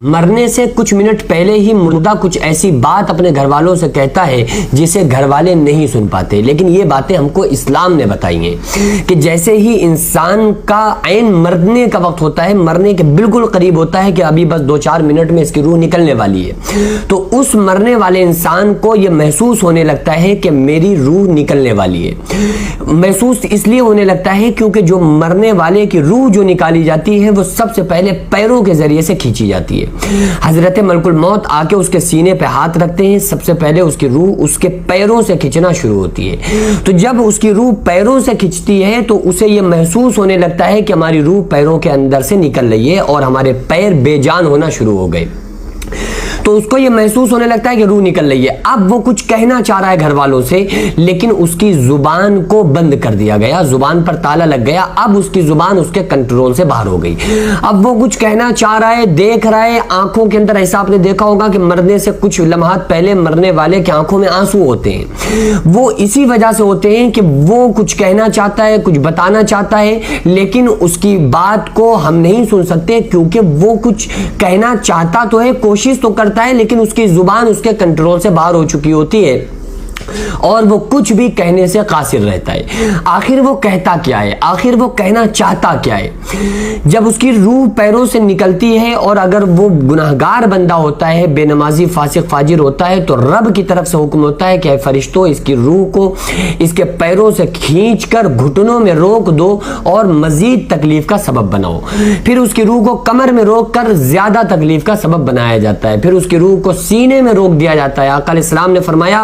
مرنے سے کچھ منٹ پہلے ہی مردہ کچھ ایسی بات اپنے گھر والوں سے کہتا ہے جسے گھر والے نہیں سن پاتے، لیکن یہ باتیں ہم کو اسلام نے بتائی ہیں کہ جیسے ہی انسان کا عین مرنے کا وقت ہوتا ہے، مرنے کے بالکل قریب ہوتا ہے کہ ابھی بس 2-4 منٹ میں اس کی روح نکلنے والی ہے، تو اس مرنے والے انسان کو یہ محسوس ہونے لگتا ہے کہ میری روح نکلنے والی ہے۔ محسوس اس لیے ہونے لگتا ہے کیونکہ جو مرنے والے کی روح جو نکالی جاتی ہے وہ سب سے پہلے پیروں کے ذریعے سے کھینچی جاتی ہے۔ حضرت ملک الموت آ کے اس کے سینے پہ ہاتھ رکھتے ہیں، سب سے پہلے اس کی روح اس کے پیروں سے کھینچنا شروع ہوتی ہے۔ تو جب اس کی روح پیروں سے کھینچتی ہے تو اسے یہ محسوس ہونے لگتا ہے کہ ہماری روح پیروں کے اندر سے نکل رہی ہے اور ہمارے پیر بے جان ہونا شروع ہو گئے۔ تو اس کو یہ محسوس ہونے لگتا ہے کہ روح نکل رہی ہے۔ اب وہ کچھ کہنا چاہ رہا ہے گھر والوں سے، لیکن اس کی زبان کو بند کر دیا گیا، زبان پر تالا لگ گیا، اب اس کی زبان اس کے کنٹرول سے باہر ہو گئی۔ اب وہ کچھ کہنا چاہ رہا ہے، دیکھ رہا ہے، آنکھوں کے اندر ایسا آپ نے دیکھا ہوگا کہ مرنے سے کچھ لمحات پہلے مرنے والے کی آنکھوں میں آنسو ہوتے ہیں، وہ اسی وجہ سے ہوتے ہیں کہ وہ کچھ کہنا چاہتا ہے، کچھ بتانا چاہتا ہے، لیکن اس کی بات کو ہم نہیں سن سکتے کیونکہ وہ کچھ کہنا چاہتا تو ہے، کوشش تو کرتا ہے، لیکن اس کی زبان اس کے کنٹرول سے باہر ہو چکی ہوتی ہے اور وہ کچھ بھی کہنے سے قاصر رہتا ہے۔ آخر وہ کہتا کیا ہے، آخر وہ کہنا چاہتا کیا ہے؟ جب اس کی روح پیروں سے نکلتی ہے اور اگر وہ گناہگار بندہ ہوتا ہے، بے نمازی فاسق فاجر ہوتا ہے، تو رب کی طرف سے حکم ہوتا ہے کہ اے فرشتوں اس کی روح کو اس کے پیروں سے کھینچ کر گھٹنوں میں روک دو اور مزید تکلیف کا سبب بناؤ۔ پھر اس کی روح کو کمر میں روک کر زیادہ تکلیف کا سبب بنایا جاتا ہے، پھر اس کی روح کو سینے میں روک دیا جاتا ہے۔ آقا علیہ السلام نے فرمایا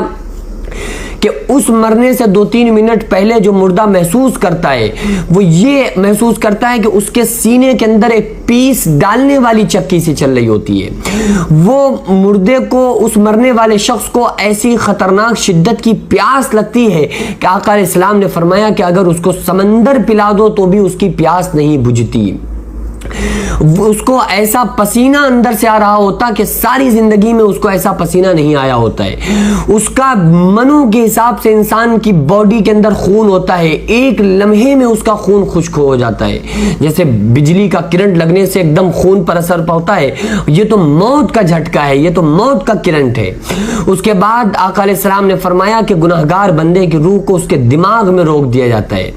کہ اس مرنے سے 2-3 منٹ پہلے جو مردہ محسوس کرتا ہے وہ یہ محسوس کرتا ہے کہ اس کے سینے کے اندر ایک پیس ڈالنے والی چکی سی چل رہی ہوتی ہے۔ وہ مردے کو، اس مرنے والے شخص کو ایسی خطرناک شدت کی پیاس لگتی ہے کہ آقا علیہ السلام نے فرمایا کہ اگر اس کو سمندر پلا دو تو بھی اس کی پیاس نہیں بجھتی۔ اس کو ایسا پسینہ اندر سے آ رہا ہوتا کہ ساری زندگی میں اس کو ایسا پسینہ نہیں آیا ہوتا ہے۔ اس کا منو کے حساب سے انسان کی باڈی کے اندر خون ہوتا ہے، ایک لمحے میں اس کا خون خشک ہو جاتا ہے، جیسے بجلی کا کرنٹ لگنے سے ایک دم خون پر اثر پڑتا ہے۔ یہ تو موت کا جھٹکا ہے، یہ تو موت کا کرنٹ ہے۔ اس کے بعد آقا علیہ السلام نے فرمایا کہ گناہگار بندے کی روح کو اس کے دماغ میں روک دیا جاتا ہے۔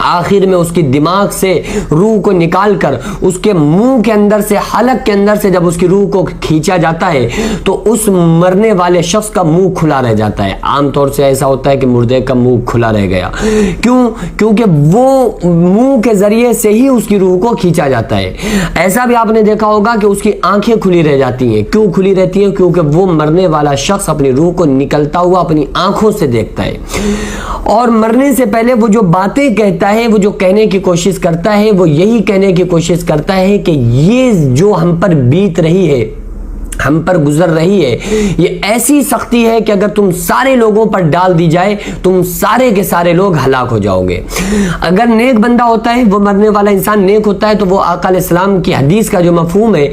آخر میں اس کی دماغ سے روح کو نکال کر اس کے منہ کے اندر سے، حلق کے اندر سے جب اس کی روح کو کھینچا جاتا ہے تو اس مرنے والے شخص کا منہ کھلا رہ جاتا ہے۔ عام طور سے ایسا ہوتا ہے کہ مردے کا منہ کھلا رہ گیا، کیونکہ وہ منہ کے ذریعے سے ہی اس کی روح کو کھینچا جاتا ہے۔ ایسا بھی آپ نے دیکھا ہوگا کہ اس کی آنکھیں کھلی رہ جاتی ہیں۔ کیوں کھلی رہتی ہیں؟ کیونکہ وہ مرنے والا شخص اپنی روح کو نکلتا ہوا اپنی آنکھوں سے دیکھتا ہے، اور مرنے سے پہلے وہ جو باتیں کہتا ہے، وہ جو کہنے کی کوشش کرتا ہے، وہ یہی کہنے کی کوشش کرتا ہے کہ یہ جو ہم پر بیت رہی ہے، ہم پر گزر رہی ہے، یہ ایسی سختی ہے کہ اگر تم سارے لوگوں پر ڈال دی جائے تم سارے کے سارے لوگ ہلاک ہو جاؤ گے۔ اگر نیک بندہ ہوتا ہے، وہ مرنے والا انسان نیک ہوتا ہے، تو وہ آقا علیہ السلام کی حدیث کا جو مفہوم ہے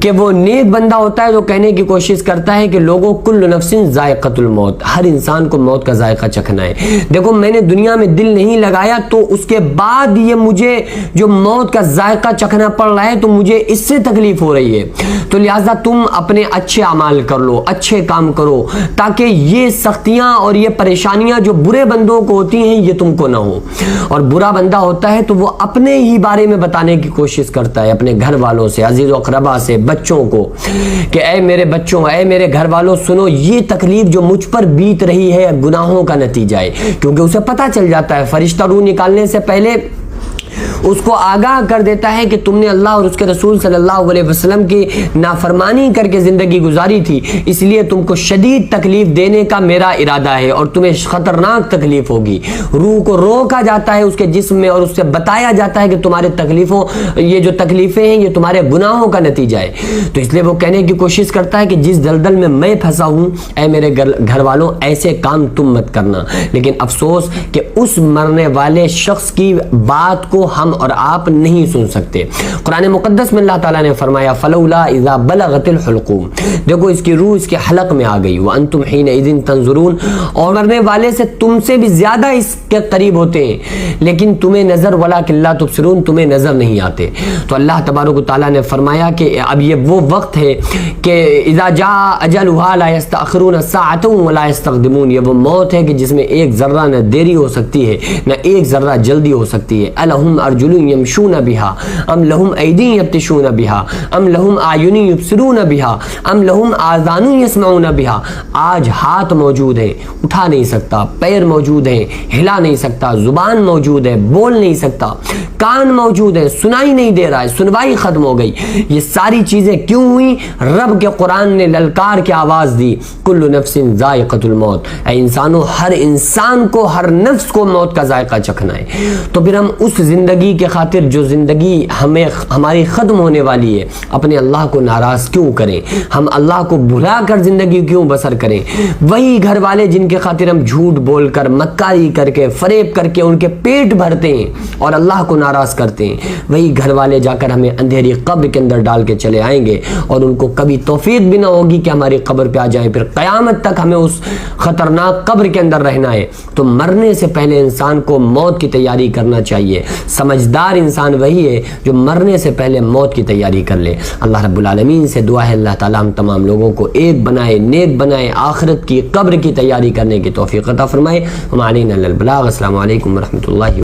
کہ وہ نیک بندہ ہوتا ہے تو کہنے کی کوشش کرتا ہے کہ لوگوں کل نفس ذائقۃ الموت، ہر انسان کو موت کا ذائقہ چکھنا ہے۔ دیکھو میں نے دنیا میں دل نہیں لگایا تو اس کے بعد یہ مجھے جو موت کا ذائقہ چکھنا پڑ رہا ہے تو مجھے اس سے تکلیف ہو رہی ہے، تو لہٰذا تم اپنے اچھے اعمال کر لو، اچھے کام کرو، تاکہ یہ سختیاں اور یہ پریشانیاں جو برے بندوں کو ہوتی ہیں یہ تم کو نہ ہو۔ اور برا بندہ ہوتا ہے تو وہ اپنے ہی بارے میں بتانے کی کوشش کرتا ہے، اپنے گھر والوں سے، عزیز و اقربا سے، بچوں کو، کہ اے میرے بچوں، اے میرے گھر والوں، سنو یہ تکلیف جو مجھ پر بیت رہی ہے گناہوں کا نتیجہ ہے، کیونکہ اسے پتہ چل جاتا ہے، فرشتہ روح نکالنے سے پہلے اس کو آگاہ کر دیتا ہے کہ تم نے اللہ اور اس کے رسول صلی اللہ علیہ وسلم کی نافرمانی کر کے زندگی گزاری تھی، اس لیے تم کو شدید تکلیف دینے کا میرا ارادہ ہے اور تمہیں خطرناک تکلیف ہوگی۔ روح کو روکا جاتا ہے اس کے جسم میں اور اس سے بتایا جاتا ہے کہ تمہارے تکلیفوں، یہ جو تکلیفیں ہیں یہ تمہارے گناہوں کا نتیجہ ہے۔ تو اس لیے وہ کہنے کی کوشش کرتا ہے کہ جس دلدل میں پھنسا ہوں، اے میرے گھر والوں ایسے کام تم مت کرنا۔ لیکن افسوس کہ اس مرنے والے شخص کی بات کو وہ ہم اور آپ نہیں سن سکتے۔ قرآن مقدس میں اللہ تعالیٰ نے فرمایا فلولا اذا بلغت الحلقوم، دیکھو اس کی روح اس کے حلق میں آ گئی، وانتم حینئذ تنظرون، اور مرنے والے سے تم سے بھی زیادہ اس کے قریب ہوتے ہیں لیکن تمہیں نظر ولکن لا تبصرون، تمہیں نظر نہیں آتے۔ تو اللہ تبارک و تعالیٰ نے فرمایا کہ اب یہ وہ وقت ہے کہ اذا جاء اجلها لا يستأخرون ساعة ولا يستقدمون، یہ وہ موت ہے کہ جس میں ایک ذرہ نہ دیری ہو سکتی ہے نہ ایک ذرہ جلدی ہو سکتی ہے۔ الہم ارجل یمشون بها ام لهم ایدی یبطشون بها ام لهم اعین یبصرون بها ام لهم آذان یسمعون بها، آج ہاتھ موجود ہے اٹھا نہیں سکتا، پیر موجود ہیں ہلا نہیں سکتا، زبان موجود ہے بول نہیں سکتا، کان موجود ہے سنائی نہیں دے رہا ہے، سنوائی ختم ہو گئی۔ یہ ساری چیزیں کیوں ہوئی؟ رب کے قرآن نے للکار کے آواز دی کل نفس ذائقۃ الموت، اے انسانوں ہر انسان کو ہر نفس کو موت کا ذائقہ چکھنا ہے۔ تو پھر ہم اس زندگی کے خاطر جو زندگی ہماری ختم ہونے والی ہے اپنے اللہ کو ناراض کیوں کریں؟ ہم اللہ کو بھلا کر زندگی کیوں بسر کریں؟ وہی گھر والے جن کے خاطر ہم جھوٹ بول کر مکاری کر کے فریب کر کے ان کے پیٹ بھرتے ہیں اور اللہ کو ناراض کرتے ہیں، وہی گھر والے جا کر ہمیں اندھیری قبر کے اندر ڈال کے چلے آئیں گے اور ان کو کبھی توفیق بھی نہ ہوگی کہ ہماری قبر پہ آ جائیں، پھر قیامت تک ہمیں اس خطرناک قبر کے اندر رہنا ہے۔ تو مرنے سے پہلے انسان کو موت کی تیاری کرنا چاہیے۔ سمجھدار انسان وہی ہے جو مرنے سے پہلے موت کی تیاری کر لے۔ اللہ رب العالمین سے دعا ہے اللہ تعالیٰ ہم تمام لوگوں کو ایک بنائے، نیک بنائے، آخرت کی قبر کی تیاری کرنے کی توفیق عطا فرمائے۔ ہم علینا البلاغ۔ السلام علیکم ورحمۃ اللہ